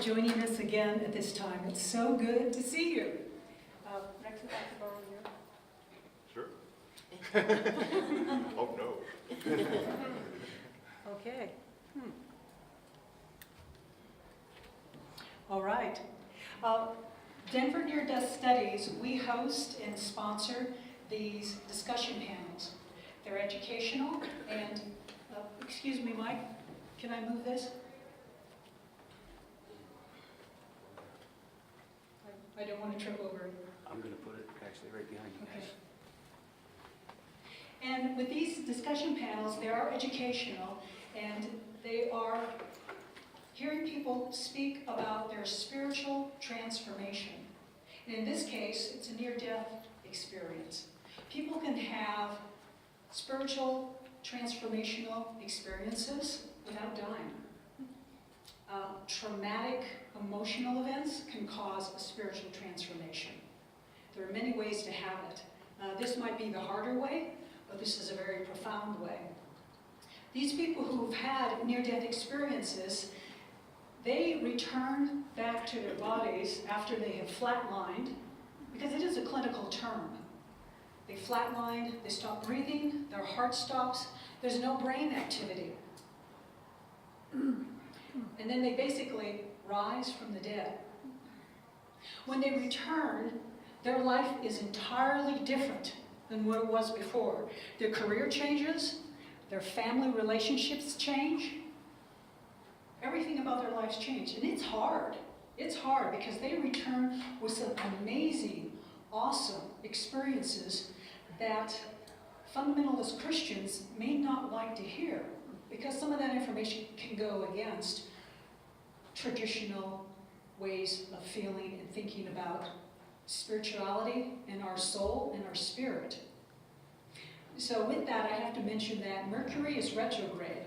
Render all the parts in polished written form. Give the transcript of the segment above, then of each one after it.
joining us again at this time. It's so good to see you. Rex, would like to borrow your... Sure. Oh, no. Okay. All right. Denver Near-Death Studies, we host and sponsor these discussion panels. They're educational and, excuse me, Mike, can I move this? I don't want to trip over it. I'm going to put it actually right behind you guys. Okay. And with these discussion panels, they are educational, and they are hearing people speak about their spiritual transformation. And in this case, it's a near-death experience. People can have spiritual transformational experiences without dying. Traumatic emotional events can cause a spiritual transformation. There are many ways to have it. This might be the harder way, but this is a very profound way. These people who've had near-death experiences, they return back to their bodies after they have flatlined, because it is a clinical term. They flatlined, they stop breathing, their heart stops, there's no brain activity. And then they basically rise from the dead. When they return, their life is entirely different than what it was before. Their career changes, their family relationships change, everything about their lives change. And it's hard. It's hard because they return with some amazing, awesome experiences that fundamentalist Christians may not like to hear, because some of that information can go against traditional ways of feeling and thinking about spirituality and our soul and our spirit. So with that, I have to mention that Mercury is retrograde.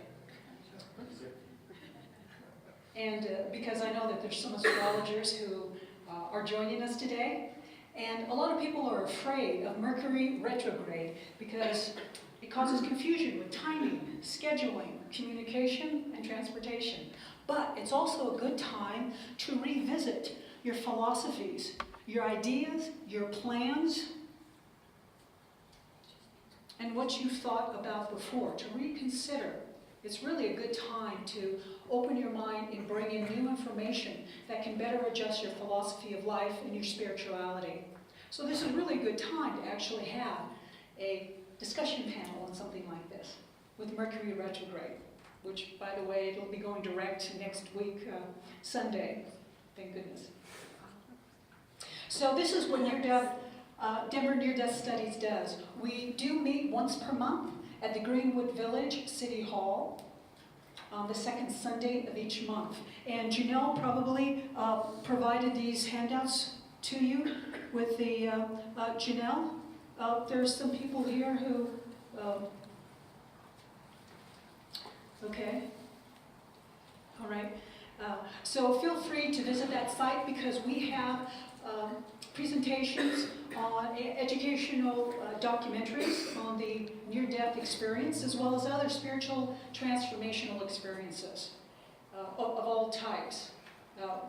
And because I know that there's some astrologers who are joining us today, and a lot of people are afraid of Mercury retrograde because it causes confusion with timing, scheduling, communication, and transportation. But it's also a good time to revisit your philosophies, your ideas, your plans, and what you've thought about before, to reconsider. It's really a good time to open your mind and bring in new information that can better adjust your philosophy of life and your spirituality. So this is really a good time to actually have a discussion panel on something like this with Mercury retrograde, which, by the way, it'll be going direct next week, Sunday. Thank goodness. So this is what Denver Near-Death Studies does. We do meet once per month at the Greenwood Village City Hall on the second Sunday of each month. And Janelle probably provided these handouts to you with the, Janelle, there's some people here who, okay, all right. So feel free to visit that site because we have presentations on educational documentaries on the near-death experience, as well as other spiritual transformational experiences of all types,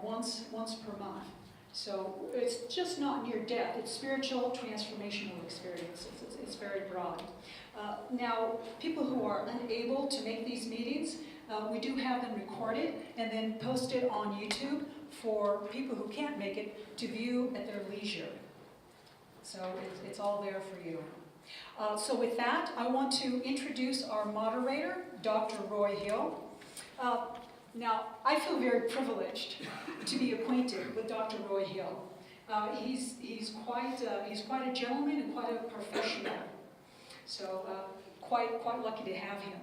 once per month. So it's just not near-death, it's spiritual transformational experiences. It's very broad. Now, people who are unable to make these meetings, we do have them recorded and then posted on YouTube for people who can't make it to view at their leisure. So it's all there for you. So with that, I want to introduce our moderator, Dr. Roy Hill. Now, I feel very privileged to be acquainted with Dr. Roy Hill. He's quite a gentleman and quite a professional. So quite lucky to have him.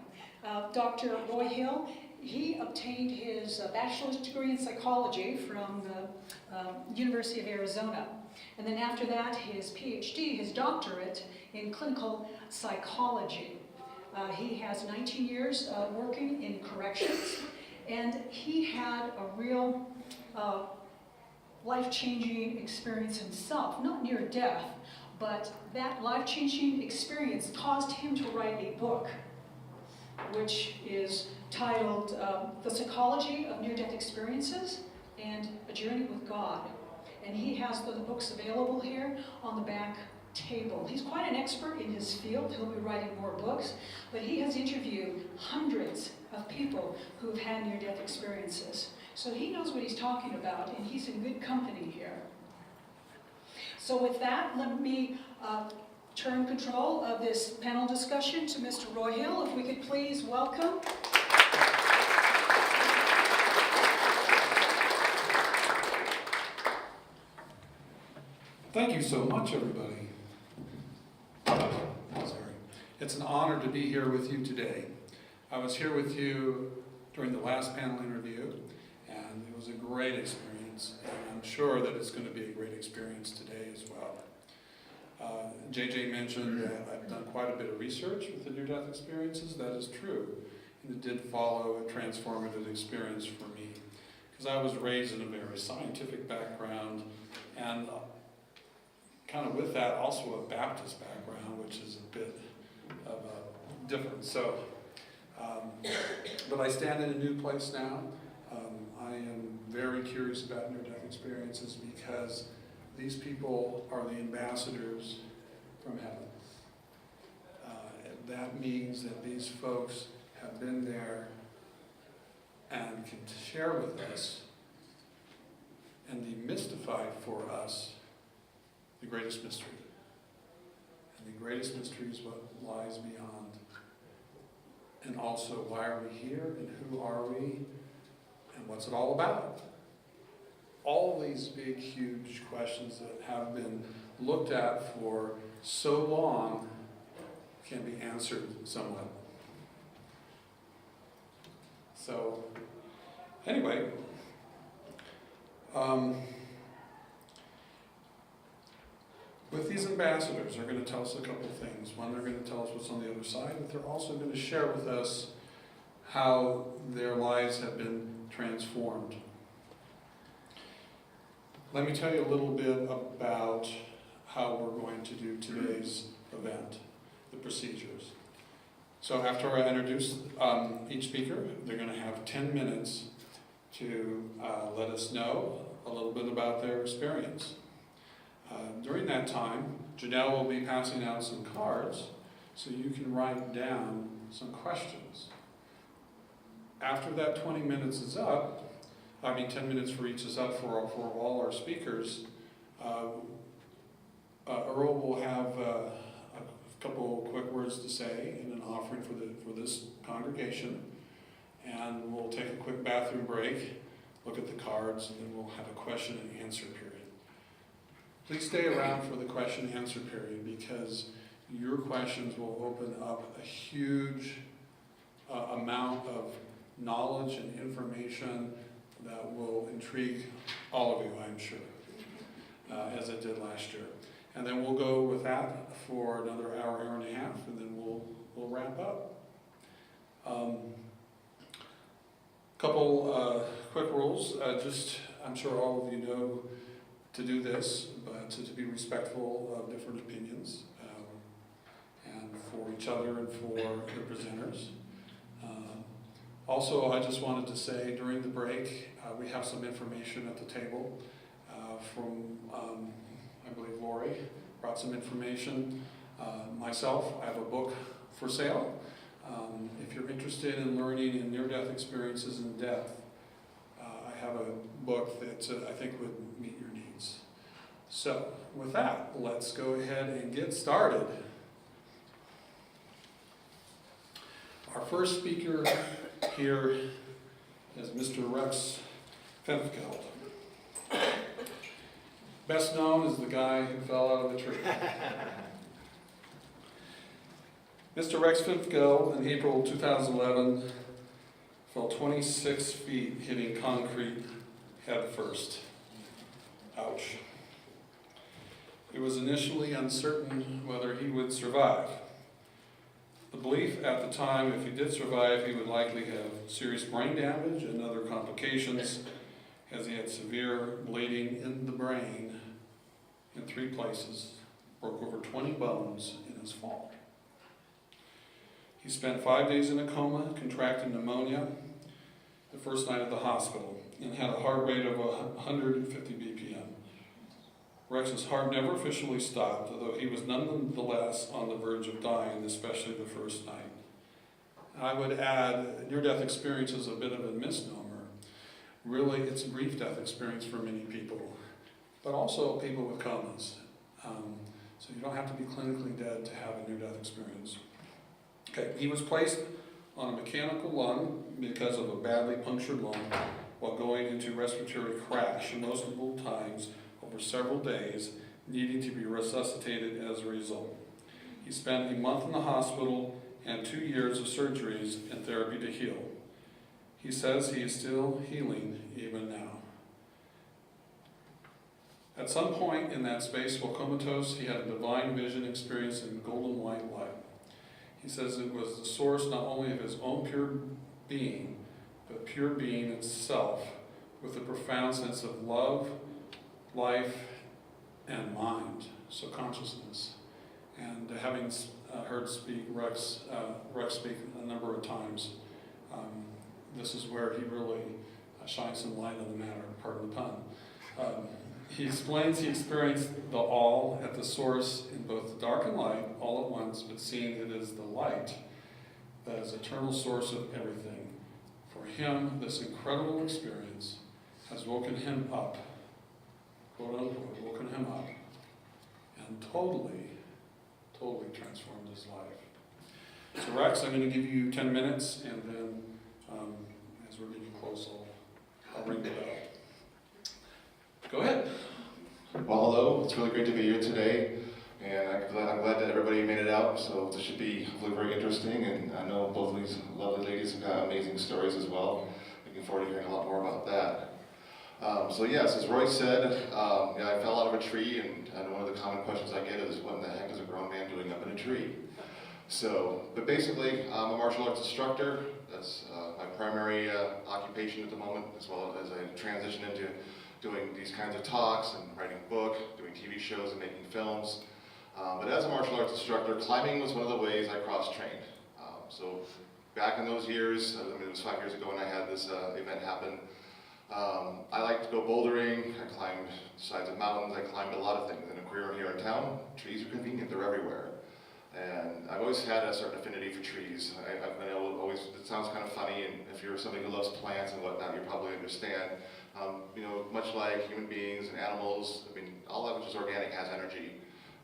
Dr. Roy Hill, he obtained his bachelor's degree in psychology from the University of Arizona. And then after that, his PhD, his doctorate in clinical psychology. He has 19 years working in corrections, and he had a real life-changing experience himself, not near death, but that life-changing experience caused him to write a book, which is titled The Psychology of Near-Death Experiences, and A Journey with God. And he has the books available here on the back table. He's quite an expert in his field. He'll be writing more books, but he has interviewed hundreds of people who have had near-death experiences. So he knows what he's talking about, and he's in good company here. So with that, let me turn control of this panel discussion to Mr. Roy Hill. If we could please welcome. Thank you so much, everybody. Sorry. It's an honor to be here with you today. I was here with you during the last panel interview, and it was a great experience, and I'm sure that it's going to be a great experience today as well. JJ mentioned that I've done quite a bit of research with the near-death experiences. That is true, and it did follow a transformative experience for me, because I was raised in a very scientific background, and kind of with that also a Baptist background, which is a bit of a difference. So, but I stand in a new place now. I am very curious about near-death experiences because these people are the ambassadors from heaven. That means that these folks have been there and can share with us and demystify for us the greatest mystery. And the greatest mystery is what lies beyond. And also, why are we here, and who are we, and what's it all about? All these big, huge questions that have been looked at for so long can be answered somewhat. So, anyway, with these ambassadors, they're going to tell us a couple of things. One, they're going to tell us what's on the other side, but they're also going to share with us how their lives have been transformed. Let me tell you a little bit about how we're going to do today's event, the procedures. So after I introduce each speaker, they're going to have 10 minutes to let us know a little bit about their experience. During that time, Janelle will be passing out some cards so you can write down some questions. After that 20 minutes is up, 10 minutes for each is up for all our speakers, Earl will have a couple quick words to say and an offering for this congregation, and we'll take a quick bathroom break, look at the cards, and then we'll have a question and answer period. Please stay around for the question and answer period because your questions will open up a huge amount of knowledge and information that will intrigue all of you, I'm sure, as it did last year. And then we'll go with that for another hour, hour and a half, and then we'll wrap up. Couple quick rules. I'm sure all of you know to do this, but to be respectful of different opinions, and for each other and for the presenters. Also, I just wanted to say during the break, we have some information at the table from, I believe Lori brought some information. Myself, I have a book for sale. If you're interested in learning in near-death experiences and death, I have a book that I think would meet your needs. So, with that, let's go ahead and get started. Our first speaker here is Mr. Rex Fego. Best known as the guy who fell out of a tree. Mr. Rex Fego, in April 2011, fell 26 feet hitting concrete head first. Ouch. It was initially uncertain whether he would survive. The belief at the time, if he did survive, he would likely have serious brain damage and other complications, as he had severe bleeding in the brain in 3 places, broke over 20 bones in his fall. He spent 5 days in a coma, contracting pneumonia. the first night at the hospital and had a heart rate of 150 BPM. Rex's heart never officially stopped, although he was nonetheless on the verge of dying, especially the first night. I would add, near-death experience is a bit of a misnomer. Really, it's a brief death experience for many people, but also people with comas. So you don't have to be clinically dead to have a near-death experience. Okay, he was placed on a mechanical lung because of a badly punctured lung while going into respiratory crash multiple times over several days, needing to be resuscitated as a result. He spent a month in the hospital and 2 years of surgeries and therapy to heal. He says he is still healing even now. At some point in that space while comatose, he had a divine vision experience in golden white light. He says it was the source not only of his own pure being, but pure being itself, with a profound sense of love, life, and mind, so consciousness. And having heard Rex speak a number of times, this is where he really shines some light on the matter, pardon the pun. He explains he experienced the all at the source in both the dark and light all at once, but seeing it as the light that is eternal source of everything. For him, this incredible experience has woken him up, quote unquote, woken him up, and totally transformed his life. So Rex, I'm going to give you 10 minutes, and then as we're getting close, I'll ring the bell. Go ahead. Well, hello. It's really great to be here today, and I'm glad that everybody made it out. So this should be hopefully very interesting, and I know both of these lovely ladies have got amazing stories as well. Looking forward to hearing a lot more about that. So yes, as Roy said, I fell out of a tree, and one of the common questions I get is, what in the heck is a grown man doing up in a tree? So, but basically, I'm a martial arts instructor. That's my primary occupation at the moment, as well as I transition into doing these kinds of talks and writing a book, doing TV shows and making films. But as a martial arts instructor, climbing was one of the ways I cross-trained. So back in those years, it was 5 years ago when I had this event happen, I like to go bouldering. I climbed sides of mountains. I climbed a lot of things. In a career here in town, trees are convenient. They're everywhere. And I've always had a certain affinity for trees. I've been able to always, it sounds kind of funny, and if you're somebody who loves plants and whatnot, you probably understand. Much like human beings and animals, all that which is organic has energy.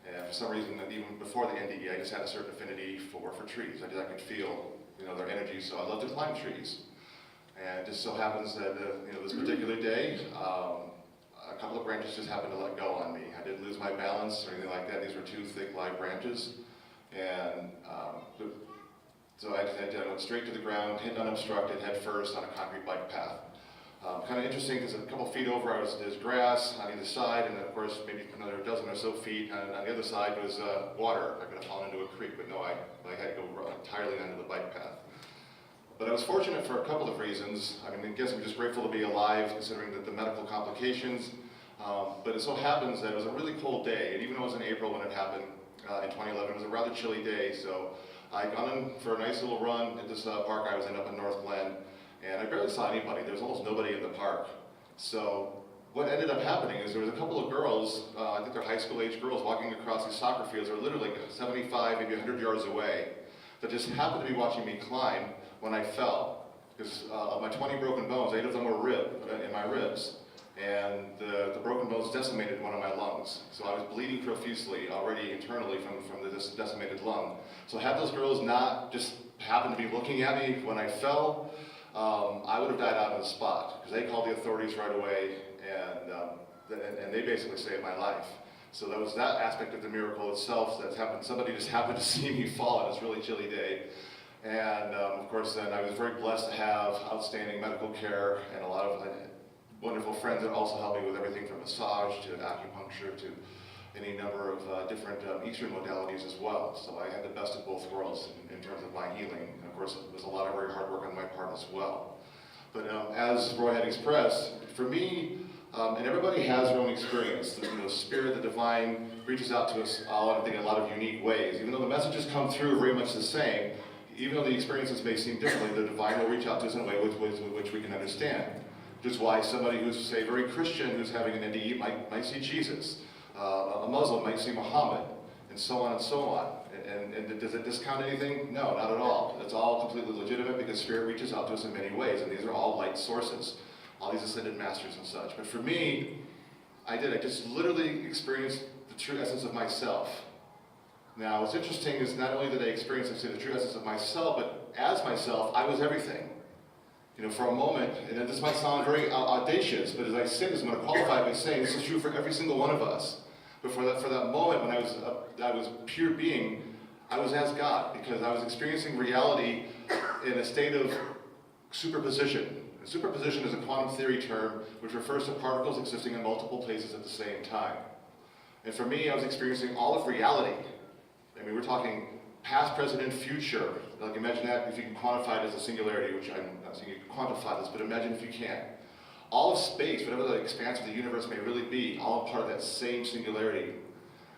And for some reason, even before the NDE, I just had a certain affinity for trees. I could feel, their energy, so I love to climb trees. And it just so happens that, this particular day, a couple of branches just happened to let go on me. I didn't lose my balance or anything like that. These were two thick, live branches. And so I went straight to the ground, hit unobstructed, head first on a concrete bike path. Kind of interesting because a couple feet over there's grass on either side, and of course maybe another dozen or so feet on the other side was water. I could have fallen into a creek, but no, I had to go entirely onto the bike path. But I was fortunate for a couple of reasons. I guess I'm just grateful to be alive considering the medical complications. But it so happens that it was a really cold day, and even though it was in April when it happened in 2011, it was a rather chilly day, so I'd gone in for a nice little run at this park I was in up in North Glen. And I barely saw anybody. There was almost nobody in the park. So what ended up happening is there was a couple of girls, I think they're high school age girls, walking across these soccer fields that were literally 75, maybe 100 yards away, that just happened to be watching me climb when I fell. Because of my 20 broken bones, 8 of them were in my ribs. And the broken bones decimated one of my lungs. So I was bleeding profusely already internally from this decimated lung. So had those girls not just happened to be looking at me when I fell, I would have died out on the spot, because they called the authorities right away, and they basically saved my life. So that was that aspect of the miracle itself that's happened. Somebody just happened to see me fall on this really chilly day. And of course then I was very blessed to have outstanding medical care and a lot of wonderful friends that also helped me with everything from massage to acupuncture to any number of different Eastern modalities as well. So I had the best of both worlds in terms of my healing. And of course, it was a lot of very hard work on my part as well. But as Roy had expressed, for me, and everybody has their own experience. The Spirit, the Divine, reaches out to us all, I think, in a lot of unique ways. Even though the messages come through very much the same, even though the experiences may seem differently, the divine will reach out to us in a way which we can understand. Which is why somebody who's, say, very Christian, who's having an NDE might see Jesus. A Muslim might see Muhammad, and so on and so on. And does it discount anything? No, not at all. It's all completely legitimate because Spirit reaches out to us in many ways, and these are all light sources, all these ascended masters and such. But for me, I just literally experienced the true essence of myself. Now, what's interesting is not only did I experience, I say, the true essence of myself, but as myself, I was everything. You know, for a moment, and this might sound very audacious, but as I say this, I'm going to qualify by saying this is true for every single one of us. But for that moment when I was pure being, I was as God, because I was experiencing reality in a state of superposition. And superposition is a quantum theory term which refers to particles existing in multiple places at the same time. And for me, I was experiencing all of reality. I mean, we're talking past, present, and future. Like, imagine that if you can quantify it as a singularity, which I'm not saying you can quantify this, but imagine if you can. All of space, whatever the expanse of the universe may really be, all part of that same singularity.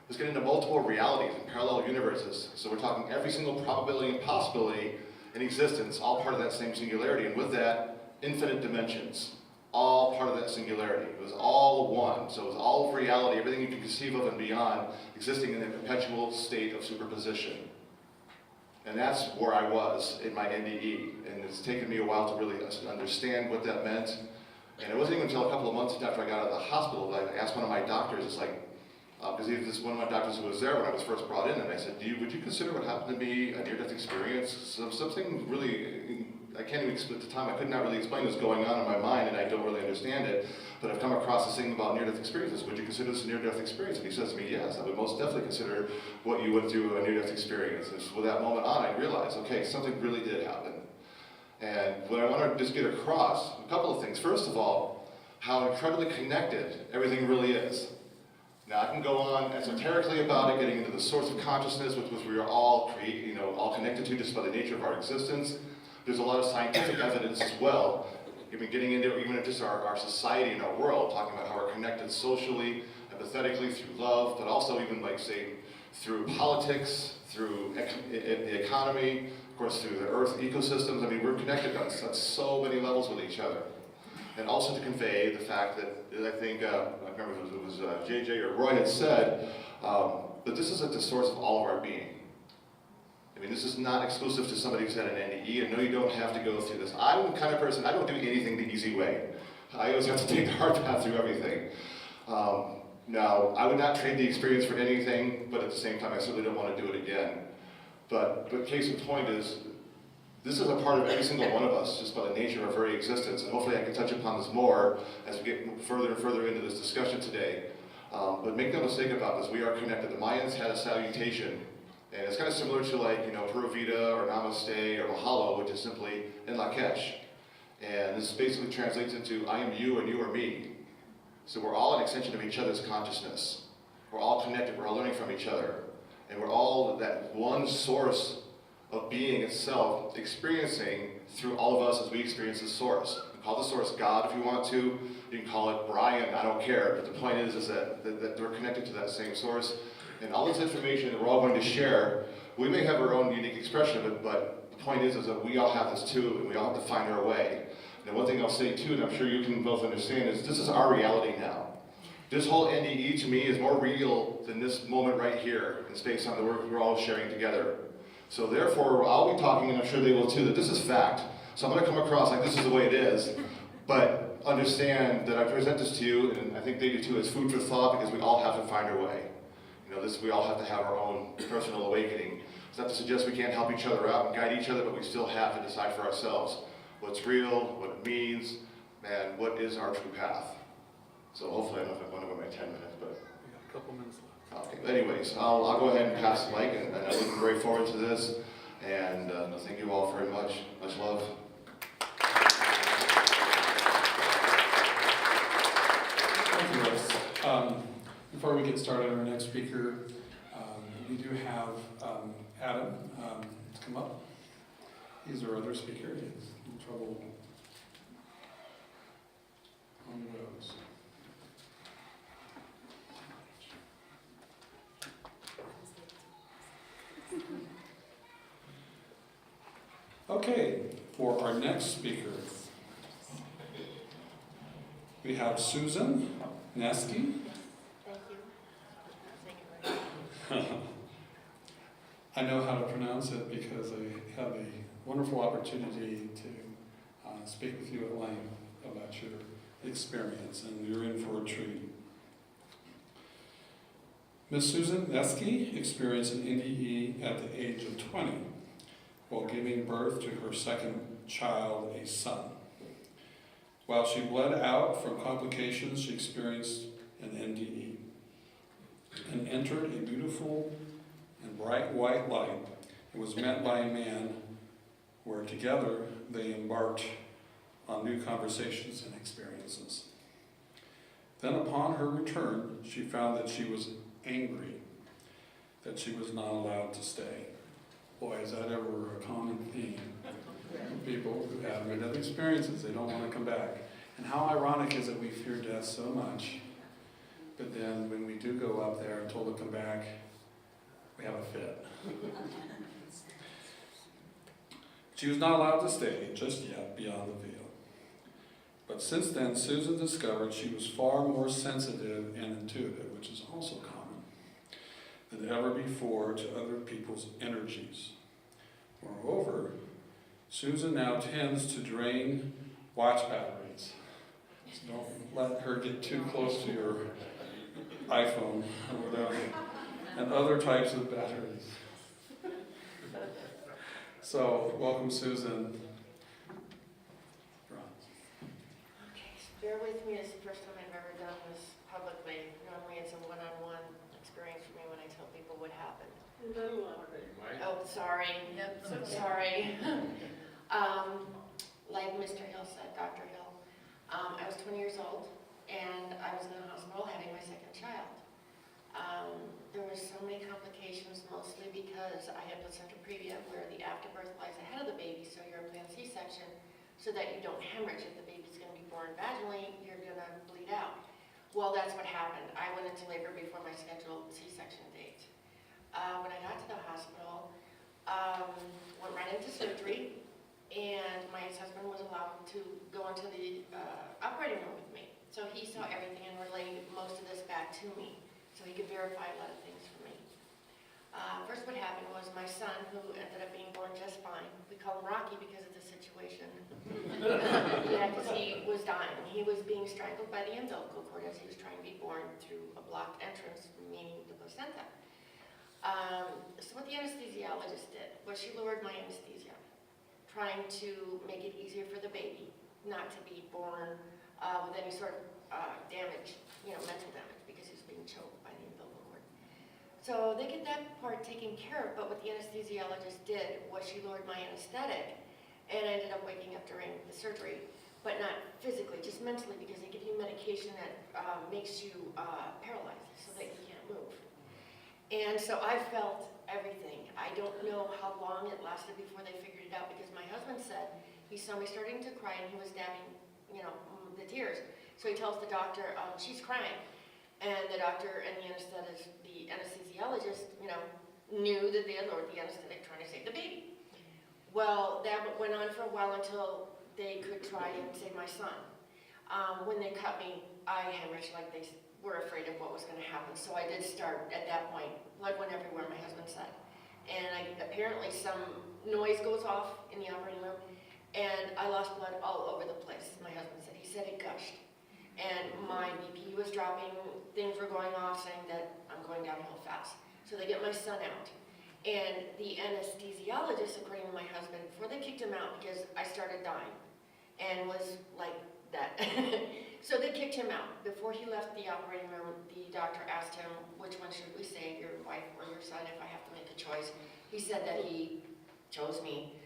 Let's get into multiple realities and parallel universes. So we're talking every single probability and possibility in existence, all part of that same singularity. And with that, infinite dimensions, all part of that singularity. It was all one. So it was all of reality, everything you can conceive of and beyond, existing in a perpetual state of superposition. And that's where I was in my NDE. And it's taken me a while to really understand what that meant. And it wasn't even until a couple of months after I got out of the hospital that I asked one of my doctors, it's like, because he was one of my doctors who was there when I was first brought in, and I said, would you consider what happened to me a near-death experience? Something really, I can't even explain, at the time I could not really explain what's going on in my mind, and I don't really understand it, but I've come across this thing about near-death experiences. Would you consider this a near-death experience? And he says to me, yes, I would most definitely consider what you went through a near-death experience. And so with that moment on, I realized, okay, something really did happen. And what I want to just get across, a couple of things. First of all, how incredibly connected everything really is. Now, I can go on esoterically about it, getting into the source of consciousness, which we are all all connected to just by the nature of our existence. There's a lot of scientific evidence as well, even getting into even just our society and our world, talking about how we're connected socially, empathetically, through love, but also even, like, say, through politics, through the economy, of course, through the Earth ecosystems. I mean, we're connected on so many levels with each other. And also to convey the fact that I think, I remember if it was JJ or Roy had said, that this is at the source of all of our being. I mean, this is not exclusive to somebody who's had an NDE, and no, you don't have to go through this. I'm the kind of person, I don't do anything the easy way. I always have to take the hard path through everything. Now, I would not trade the experience for anything, but at the same time, I certainly don't want to do it again. But case in point is, this is a part of every single one of us, just by the nature of our very existence, and hopefully I can touch upon this more as we get further and further into this discussion today. But make no mistake about this, we are connected. The Mayans had a salutation, and it's kind of similar to, like, Pura Vida or Namaste or Mahalo, which is simply in Lakesh. And this basically translates into, I am you and you are me. So we're all an extension of each other's consciousness. We're all connected, we're all learning from each other. And we're all that one source of being itself, experiencing through all of us as we experience the source. You can call the source God if you want to. You can call it Brian, I don't care. But the point is that we're connected to that same source. And all this information that we're all going to share, we may have our own unique expression of it, but the point is that we all have this too, and we all have to find our way. And one thing I'll say too, and I'm sure you can both understand, is this is our reality now. This whole NDE to me is more real than this moment right here in space on the work we're all sharing together. So therefore, I'll be talking, and I'm sure they will too, that this is fact. So I'm going to come across like this is the way it is, but understand that I present this to you, and I think they do too, as food for thought, because we all have to find our way. We all have to have our own personal awakening. It's not to suggest we can't help each other out and guide each other, but we still have to decide for ourselves what's real, what it means, and what is our true path. So hopefully, I don't know if I went over my 10 minutes, but... We got a couple minutes left. Okay, anyways, I'll go ahead and pass the mic, and I'm looking very forward to this. And thank you all very much. Much love. Thank you, Rex. Before we get started on our next speaker, we do have Adam come up. He's our other speaker. He's in trouble on the roads. Okay, for our next speaker, we have Susan Neski. Thank you. Thank you. I know how to pronounce it because I had the wonderful opportunity to speak with you at length about your experience, and you're in for a treat. Miss Susan Neski experienced an NDE at the age of 20 while giving birth to her second child, a son. While she bled out from complications, she experienced an NDE and entered a beautiful and bright white light and was met by a man where together they embarked on new conversations and experiences. Then upon her return, she found that she was angry that she was not allowed to stay. Boy, is that ever a common theme. People who have near-death experiences, they don't want to come back. And how ironic is it we fear death so much, but then when we do go up there and told to come back, we have a fit. She was not allowed to stay just yet beyond the veil. But since then, Susan discovered she was far more sensitive and intuitive, which is also common, than ever before to other people's energies. Moreover, Susan now tends to drain watch batteries. So don't let her get too close to your iPhone or whatever, and other types of batteries. So, welcome, Susan. Okay, so bear with me. It's the first time I've ever done this publicly. Normally it's a one-on-one experience for me when I tell people what happened. Oh, sorry. Yep, so sorry. Like Mr. Hill said, Dr. Hill, I was 20 years old and I was in the hospital having my second child. There were so many complications, mostly because I had placenta previa where the afterbirth lies ahead of the baby, so you're a planned C-section so that you don't hemorrhage. If the baby's going to be born vaginally, you're going to bleed out. Well, that's what happened. I went into labor before my scheduled C-section date. When I got to the hospital, went right into surgery, and my ex-husband was allowed to go into the operating room with me. So he saw everything and relayed most of this back to me, so he could verify a lot of things for me. First what happened was my son, who ended up being born just fine, we call him Rocky because of the situation. Yeah, because he was dying. He was being strangled by the umbilical cord as he was trying to be born through a blocked entrance, meaning the placenta. So what the anesthesiologist did was she lowered my anesthesia, trying to make it easier for the baby not to be born with any sort of damage, mental damage, because he was being choked by the umbilical cord. So they get that part taken care of, but what the anesthesiologist did was she lowered my anesthetic, and I ended up waking up during the surgery, but not physically, just mentally, because they give you medication that makes you paralyzed so that you can't move. And so I felt everything. I don't know how long it lasted before they figured it out, because my husband said he saw me starting to cry and he was dabbing, the tears. So he tells the doctor, she's crying. And the doctor and the anesthesiologist, knew that they had lowered the anesthetic trying to save the baby. Well, that went on for a while until they could try and save my son. When they cut me, I hemorrhaged like they were afraid of what was going to happen. So I did start, at that point, blood went everywhere, my husband said. And apparently some noise goes off in the operating room, and I lost blood all over the place, my husband said. He said it gushed. And my BP was dropping, things were going off saying that I'm going downhill fast. So they get my son out. And the anesthesiologist, according to my husband, before they kicked him out, because I started dying and was like that. So they kicked him out. Before he left the operating room, the doctor asked him, which one should we save, your wife or your son, if I have to make a choice. He said that he chose me.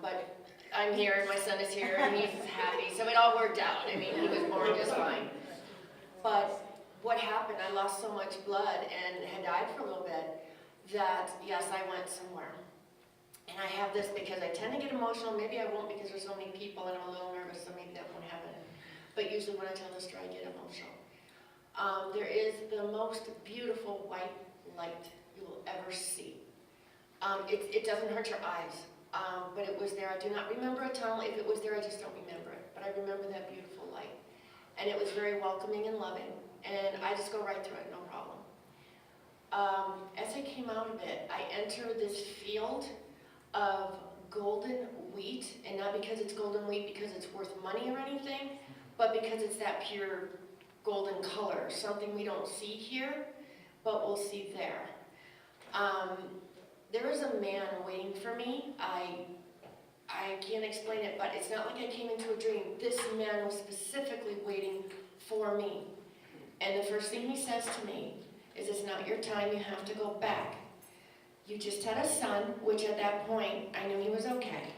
But I'm here and my son is here and he's happy. So it all worked out. I mean, he was born just fine. But what happened, I lost so much blood and had died for a little bit that, yes, I went somewhere. And I have this because I tend to get emotional. Maybe I won't because there's so many people and I'm a little nervous, so maybe that won't happen. But usually when I tell the story, I get emotional. There is the most beautiful white light you will ever see. It doesn't hurt your eyes. but it was there. I do not remember a tunnel. If it was there, I just don't remember it. But I remember that beautiful light. And it was very welcoming and loving. And I just go right through it, no problem. As I came out of it, I entered this field of golden wheat, and not because it's golden wheat because it's worth money or anything, but because it's that pure golden color, something we don't see here, but we'll see there. There is a man waiting for me. I can't explain it, but it's not like I came into a dream. This man was specifically waiting for me. And the first thing he says to me is, it's not your time, you have to go back. You just had a son, which at that point, I knew he was okay.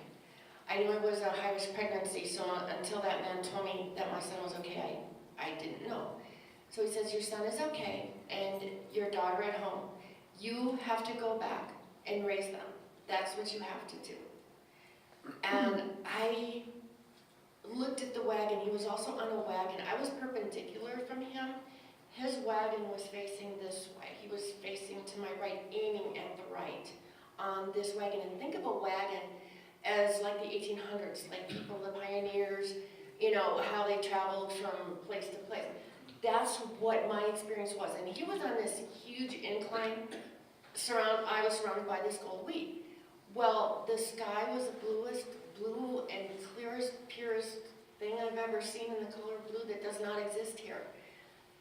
I knew it was a high-risk pregnancy, so until that man told me that my son was okay, I didn't know. So he says, your son is okay, and your daughter at home. You have to go back and raise them. That's what you have to do. And I looked at the wagon. He was also on a wagon. I was perpendicular from him. His wagon was facing this way. He was facing to my right, aiming at the right on this wagon. And think of a wagon as like the 1800s, like people, the pioneers, you know, how they traveled from place to place. That's what my experience was. And he was on this huge incline. I was surrounded by this gold wheat. Well, the sky was the bluest, blue and clearest, purest thing I've ever seen in the color blue that does not exist here.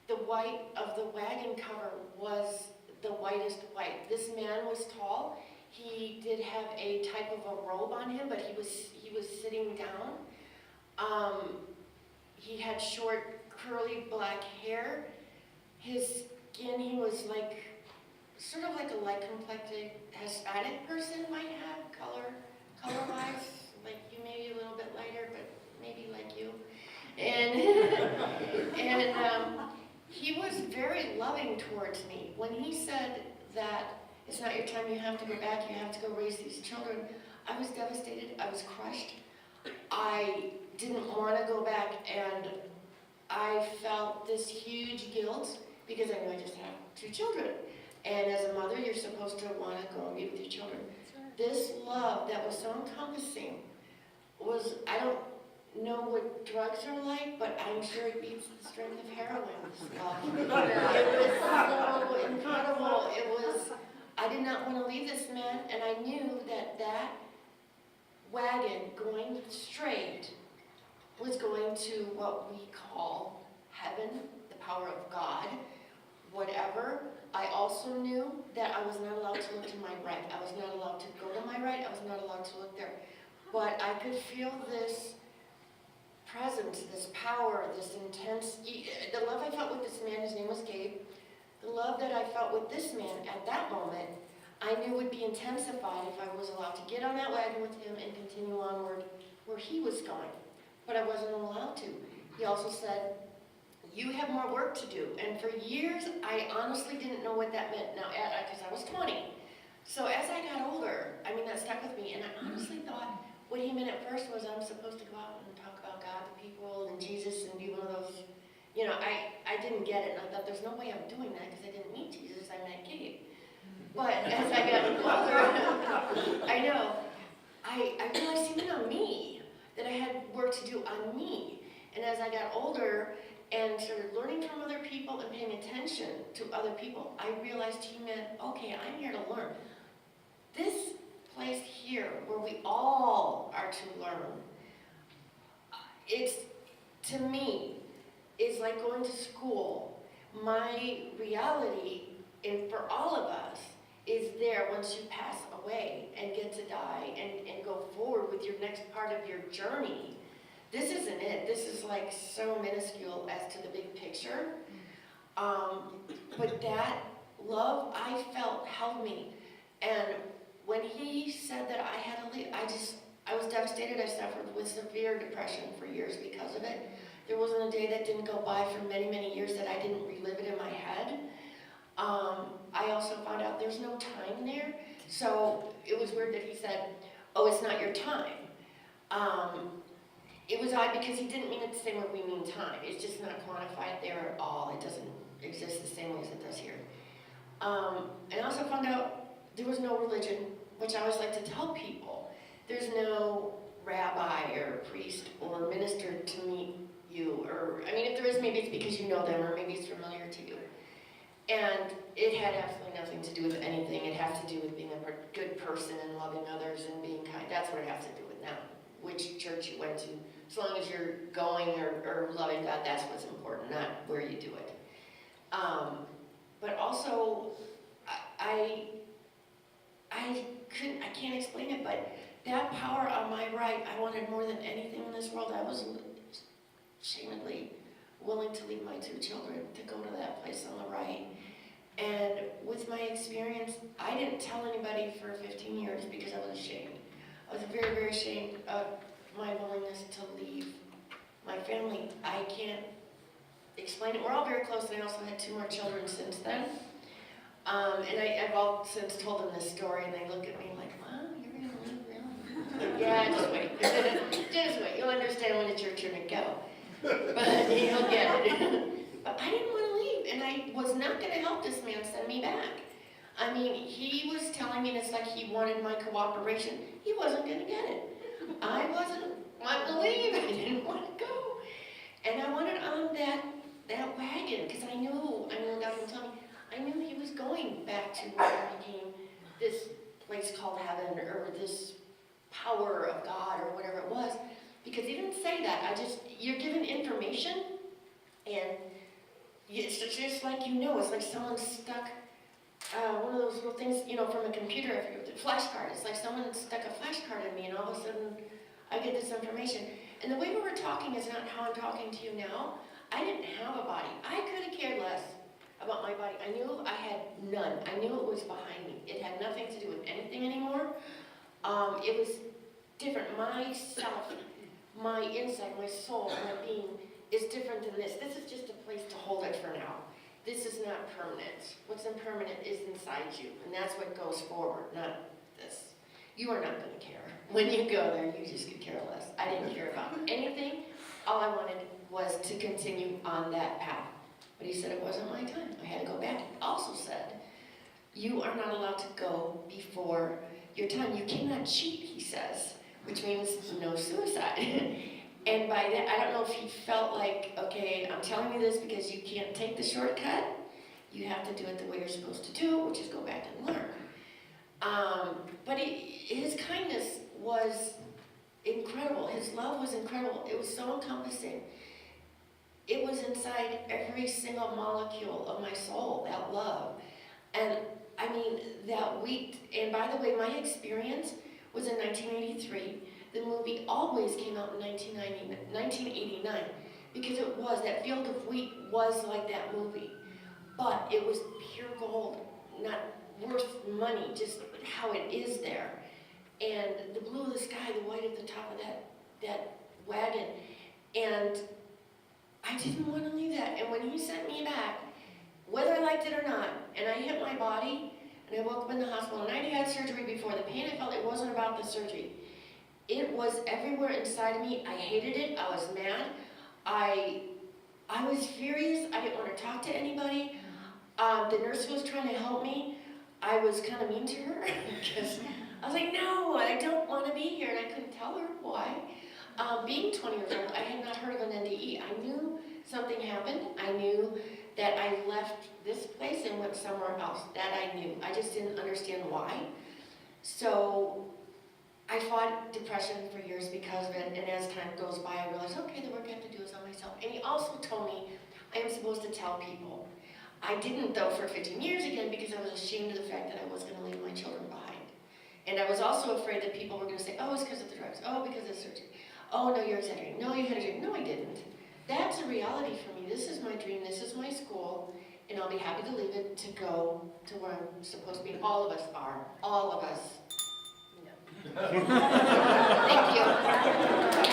The white of the wagon cover was the whitest white. This man was tall. He did have a type of a robe on him, but he was sitting down. He had short, curly black hair. His skin, he was like, sort of like a light-complected Hispanic person might have, color-wise. Like you, maybe a little bit lighter, but maybe like you. And he was very loving towards me. When he said that it's not your time, you have to go back, you have to go raise these children, I was devastated, I was crushed. I didn't want to go back, and I felt this huge guilt because I knew I just had 2 children. And as a mother, you're supposed to want to go and be with your children. This love that was so encompassing was, I don't know what drugs are like, but I'm sure it beats the strength of heroin. It was so incredible. It was, I did not want to leave this man, and I knew that that wagon going straight was going to what we call heaven, the power of God, whatever. I also knew that I was not allowed to look to my right. I was not allowed to go to my right. I was not allowed to look there. But I could feel this presence, this power, this intense, the love I felt with this man, his name was Gabe, the love that I felt with this man at that moment, I knew would be intensified if I was allowed to get on that wagon with him and continue onward where he was going. But I wasn't allowed to. He also said, you have more work to do. And for years, I honestly didn't know what that meant. Now, because I was 20. So as I got older, I mean, that stuck with me. And I honestly thought what he meant at first was I'm supposed to go out and talk about God to people and Jesus and be one of those, you know, I didn't get it. And I thought there's no way I'm doing that because I didn't meet Jesus, I met Gabe. But as I got older, I know, I realized even on me, that I had work to do on me. And as I got older, and started learning from other people and paying attention to other people, I realized he meant, okay, I'm here to learn. This place here, where we all are to learn, it's, to me, is like going to school. My reality, and for all of us, is there once you pass away and get to die and go forward with your next part of your journey. This isn't it. This is like so minuscule as to the big picture. But that love I felt held me. And when he said that I had to leave, I was devastated. I suffered with severe depression for years because of it. There wasn't a day that didn't go by for many, many years that I didn't relive it in my head. I also found out there's no time there. So it was weird that he said, oh, it's not your time. It was odd because he didn't mean it the same way we mean time. It's just not quantified there at all. It doesn't exist the same way as it does here. And I also found out there was no religion, which I always like to tell people, There's no rabbi or priest or minister to meet you, or, I mean, if there is, maybe it's because you know them, or maybe it's familiar to you. And it had absolutely nothing to do with anything. It has to do with being a good person and loving others and being kind. That's what it has to do with now. Which church you went to. As long as you're going or loving God, that's what's important, not where you do it. But also, I can't explain it, but that power on my right, I wanted more than anything in this world. I was ashamedly willing to leave my 2 children to go to that place on the right. And with my experience, I didn't tell anybody for 15 years because I was ashamed. I was very, very ashamed of my willingness to leave my family. I can't explain it. We're all very close, and I also had 2 more children since then. And I've all since told them this story, and they look at me like, "Wow, you're going to leave, really?" Like, yeah, just wait. Just wait. You'll understand when it's your turn to go. But you'll get it. But I didn't want to leave, and I was not going to help this man send me back. I mean, he was telling me, and it's like he wanted my cooperation. He wasn't going to get it. I wasn't wanting to leave. I didn't want to go. And I wanted on that wagon, because I knew God would tell me, I knew he was going back to where became this place called heaven, or this power of God, or whatever it was. Because he didn't say that. You're given information, and it's just like it's like someone stuck one of those little things, from a computer, the flash card. It's like someone stuck a flash card in me, and all of a sudden, I get this information. And the way we were talking is not how I'm talking to you now. I didn't have a body. I could have cared less about my body. I knew I had none. I knew it was behind me. It had nothing to do with anything anymore. It was different. Myself, my inside, my soul, my being is different than this. This is just a place to hold it for now. This is not permanent. What's impermanent is inside you, and that's what goes forward, not this. You are not going to care. When you go there, you just could care less. I didn't care about anything. All I wanted was to continue on that path. But he said it wasn't my time. I had to go back. He also said, you are not allowed to go before your time. You cannot cheat, he says, which means no suicide. And by that, I don't know if he felt like, okay, I'm telling you this because you can't take the shortcut. You have to do it the way you're supposed to do, which is go back and learn. But his kindness was incredible. His love was incredible. It was so encompassing. It was inside every single molecule of my soul, that love. And I mean, that wheat, and by the way, my experience was in 1983. The movie always came out in 1989, because it was, that Field of Wheat was like that movie. But it was pure gold, not worth money, just how it is there. And the blue of the sky, the white at the top of that wagon. And I didn't want to leave that. And when he sent me back, whether I liked it or not, and I hit my body, and I woke up in the hospital, and I had surgery before. The pain I felt, it wasn't about the surgery. It was everywhere inside of me. I hated it. I was mad. I was furious. I didn't want to talk to anybody. The nurse who was trying to help me, I was kind of mean to her because I was like, no, I don't want to be here, and I couldn't tell her why. Being 20 years old, I had not heard of an NDE. I knew something happened. I knew that I left this place and went somewhere else. That I knew. I just didn't understand why. So I fought depression for years because of it, and as time goes by, I realized, okay, the work I have to do is on myself. And he also told me I am supposed to tell people. I didn't, though, for 15 years again, because I was ashamed of the fact that I was going to leave my children behind. And I was also afraid that people were going to say, oh, it's because of the drugs. Oh, because of the surgery. Oh, no, you're exaggerating. No, you had a dream. No, I didn't. That's a reality for me. This is my dream. This is my school. And I'll be happy to leave it to go to where I'm supposed to be. All of us are. All of us. No. Thank you.